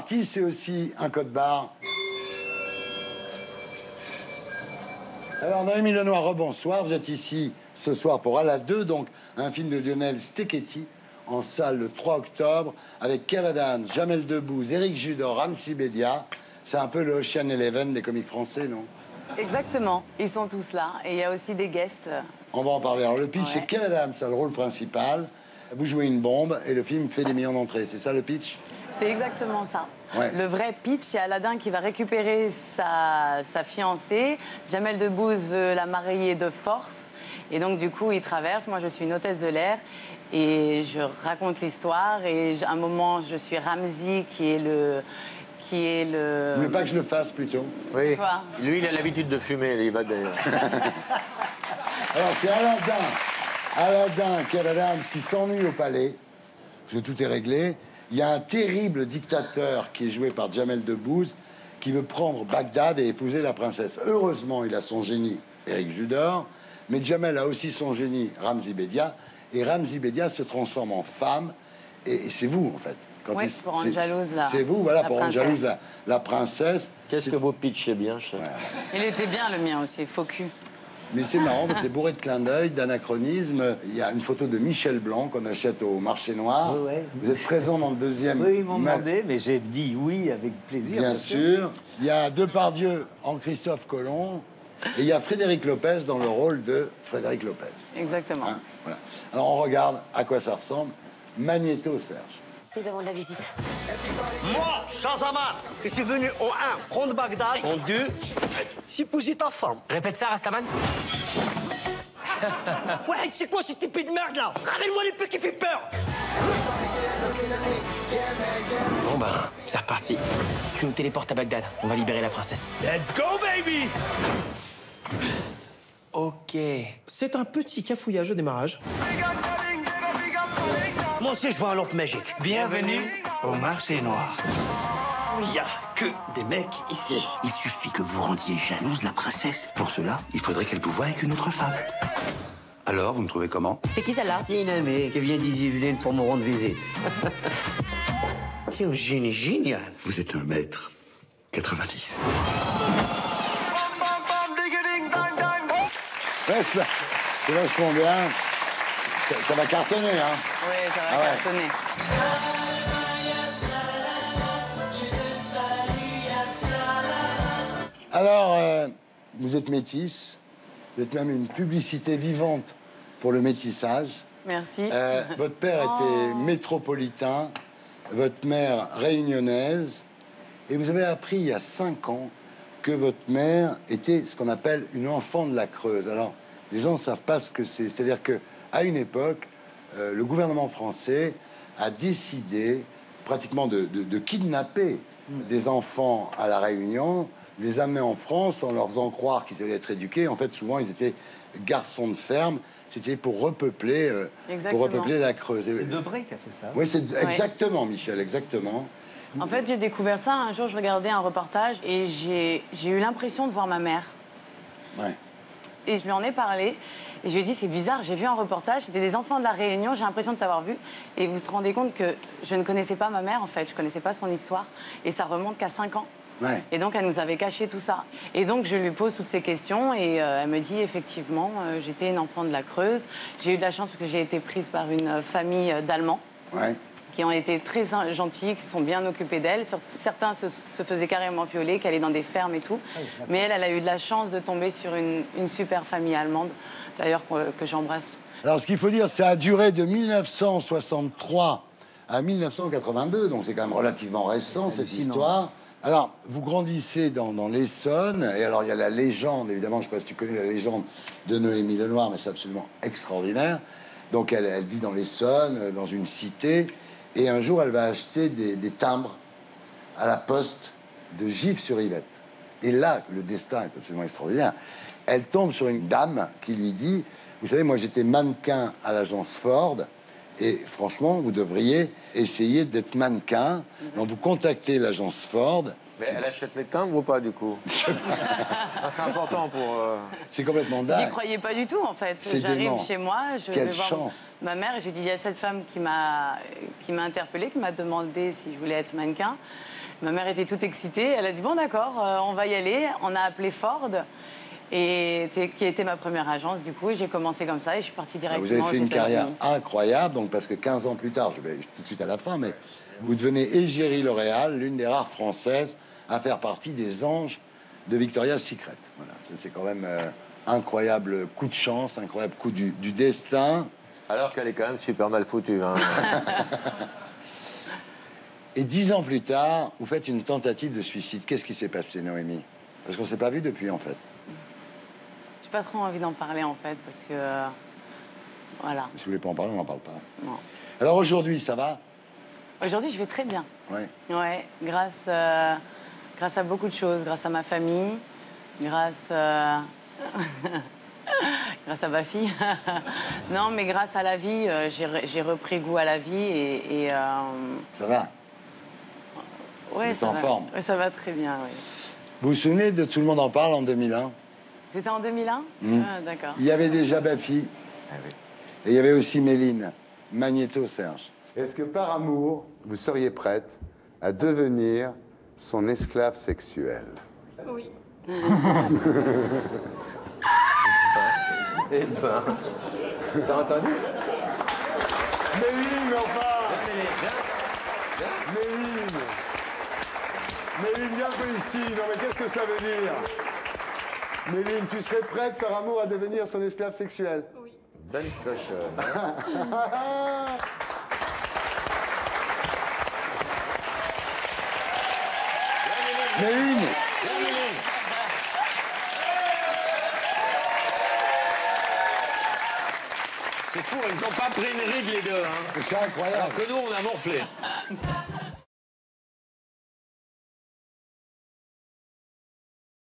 artiste, c'est aussi un code barre. Alors, Noémie Lenoir, rebonsoir. Vous êtes ici ce soir pour Ala 2, donc un film de Lionel Steketty, en salle le 3 octobre, avec Kev Adams, Jamel Debbouze, Éric Judor, Ramzy Bedia. C'est un peu le Ocean Eleven des comiques français, non? Exactement. Ils sont tous là. Et il y a aussi des guests. On va en parler. Alors, le pitch, c'est Kev Adams, c'est le rôle principal. Vous jouez une bombe et le film fait des millions d'entrées. C'est ça le pitch? C'est exactement ça. Ouais. Le vrai pitch, c'est Aladdin qui va récupérer sa fiancée. Jamel Debbouze veut la marier de force. Et donc, du coup, il traverse. Moi, je suis une hôtesse de l'air. Et je raconte l'histoire. Et à un moment, je suis Ramzy, qui est le... Vous voulez pas que je le fasse, plutôt? Oui. Quoi? Lui, il a l'habitude de fumer, il va d'ailleurs. Alors, c'est Aladdin, Kev Adams, qui s'ennuie au palais, parce que tout est réglé. Il y a un terrible dictateur qui est joué par Jamel Debbouze, qui veut prendre Bagdad et épouser la princesse. Heureusement, il a son génie, Éric Judor, mais Jamel a aussi son génie, Ramzy Bedia, et Ramzy Bedia se transforme en femme, et c'est vous, en fait. Oui, pour rendre jalouse c'est vous, voilà, pour rendre jalouse la princesse. Qu'est-ce que vous pitchez bien, chef? Il était bien, le mien aussi, faux cul. Mais c'est marrant, c'est bourré de clins d'œil, d'anachronismes. Il y a une photo de Michel Blanc qu'on achète au marché noir. Oui, ouais. Vous êtes présent dans le deuxième. Oui, ils m'ont demandé, mais j'ai dit oui avec plaisir. Bien sûr. Il y a Depardieu en Christophe Colomb. Et il y a Frédéric Lopez dans le rôle de Frédéric Lopez. Exactement. Hein, voilà. Alors on regarde à quoi ça ressemble. Magnéto, Serge. Nous avons de la visite. Moi, Shahzaman, je suis venu en 1, prendre Bagdad, en 2, épouser ta femme. Répète ça, Rastaman. Ouais, c'est quoi cette épée de merde là? Ramène-moi l'épée qui fait peur. Bon ben, c'est reparti. Tu nous téléportes à Bagdad. On va libérer la princesse. Let's go, baby. Ok. C'est un petit cafouillage au démarrage. Moi aussi, je vois un lampe magique. Bienvenue au marché noir. Il n'y a que des mecs ici. Il suffit que vous rendiez jalouse la princesse. Pour cela, il faudrait qu'elle vous voie avec une autre femme. Alors, vous me trouvez comment? C'est qui celle-là? Une amie qui vient d'Yvelines pour me rendre visite. T'es un génie génial. Vous êtes un maître. 90. Ouais, c'est vachement bien. Ça va cartonner, hein? Oui, ça va cartonner. Alors, vous êtes métisse. Vous êtes même une publicité vivante pour le métissage. Merci. Votre père était métropolitain, votre mère réunionnaise. Et vous avez appris il y a 5 ans que votre mère était ce qu'on appelle une enfant de la Creuse. Alors, les gens ne savent pas ce que c'est. C'est-à-dire qu'à une époque, le gouvernement français a décidé pratiquement de kidnapper des enfants à La Réunion, les amener en France en leur faisant croire qu'ils allaient être éduqués. En fait, souvent, ils étaient garçons de ferme. C'était pour repeupler la Creuse. C'est Debré qui a fait ça. Oui, c'est exactement, Michel, exactement. En fait, j'ai découvert ça un jour, je regardais un reportage et j'ai eu l'impression de voir ma mère. Ouais. Et je lui en ai parlé. Et je lui ai dit, c'est bizarre, j'ai vu un reportage, c'était des enfants de la Réunion, j'ai l'impression de t'avoir vu. Et vous vous rendez compte que je ne connaissais pas ma mère, en fait, je ne connaissais pas son histoire. Et ça remonte qu'à 5 ans. Ouais. Et donc, elle nous avait caché tout ça. Et donc, je lui pose toutes ces questions et elle me dit, effectivement, j'étais une enfant de la Creuse. J'ai eu de la chance parce que j'ai été prise par une famille d'Allemands. Ouais. Qui ont été très gentils, qui se sont bien occupés d'elle. Certains se faisaient carrément violer, qui allaient dans des fermes et tout. Mais elle a eu de la chance de tomber sur une super famille allemande, d'ailleurs, que j'embrasse. Alors, ce qu'il faut dire, ça a duré de 1963 à 1982, donc c'est quand même relativement récent, cette histoire. Alors, vous grandissez dans l'Essonne, et alors il y a la légende, évidemment, je ne sais pas si tu connais la légende de Noémie Lenoir, mais c'est absolument extraordinaire. Donc, elle vit dans l'Essonne, dans une cité. Et un jour, elle va acheter des timbres à la poste de Gif-sur-Yvette. Et là, le destin est absolument extraordinaire. Elle tombe sur une dame qui lui dit, vous savez, moi j'étais mannequin à l'agence Ford, et franchement, vous devriez essayer d'être mannequin. Donc vous contactez l'agence Ford. Mais elle achète les timbres ou pas, du coup? C'est important pour... C'est complètement dingue. J'y croyais pas du tout, en fait. J'arrive chez moi, je vais voir ma mère et je lui dis, il y a cette femme qui m'a interpellée, qui m'a demandé si je voulais être mannequin. Ma mère était toute excitée. Elle a dit, bon, d'accord, on va y aller. On a appelé Ford, qui était ma première agence, du coup. J'ai commencé comme ça et je suis partie directement aux États-Unis. Vous avez fait une carrière incroyable, donc, parce que 15 ans plus tard, je vais tout de suite à la fin, mais vous devenez Égérie L'Oréal, l'une des rares Françaises à faire partie des anges de Victoria's Secret. Voilà, c'est quand même incroyable coup de chance, incroyable coup du destin. Alors qu'elle est quand même super mal foutue. Hein. Et 10 ans plus tard, vous faites une tentative de suicide. Qu'est-ce qui s'est passé, Noémie? Parce qu'on ne s'est pas vu depuis, en fait. J'ai pas trop envie d'en parler, en fait, parce que... voilà. Si vous voulez pas en parler, on n'en parle pas. Non. Alors aujourd'hui, ça va? Aujourd'hui, je vais très bien. Ouais. Ouais, grâce à beaucoup de choses. Grâce à ma famille, grâce à ma fille. Non, mais grâce à la vie, j'ai repris goût à la vie et Ça va? Ouais, ça en va. forme? Ouais, ça va très bien, oui. Vous vous souvenez de Tout le monde en parle en 2001? C'était en 2001 Ah, d'accord. Il y avait déjà Bafi. Ah oui. Et il y avait aussi Méline. Magnéto Serge. Est-ce que par amour, vous seriez prête à devenir son esclave sexuelle? Oui. Eh ben... T'as entendu? Méline, enfin! Méline! Méline, viens un peu ici. Non, mais qu'est-ce que ça veut dire? Méline, tu serais prête par amour à devenir son esclave sexuelle? Oui. Bonne cochonne. Méline! C'est fou, ils n'ont pas pris une ride les deux. Hein. C'est incroyable. Alors que nous, on a morflé.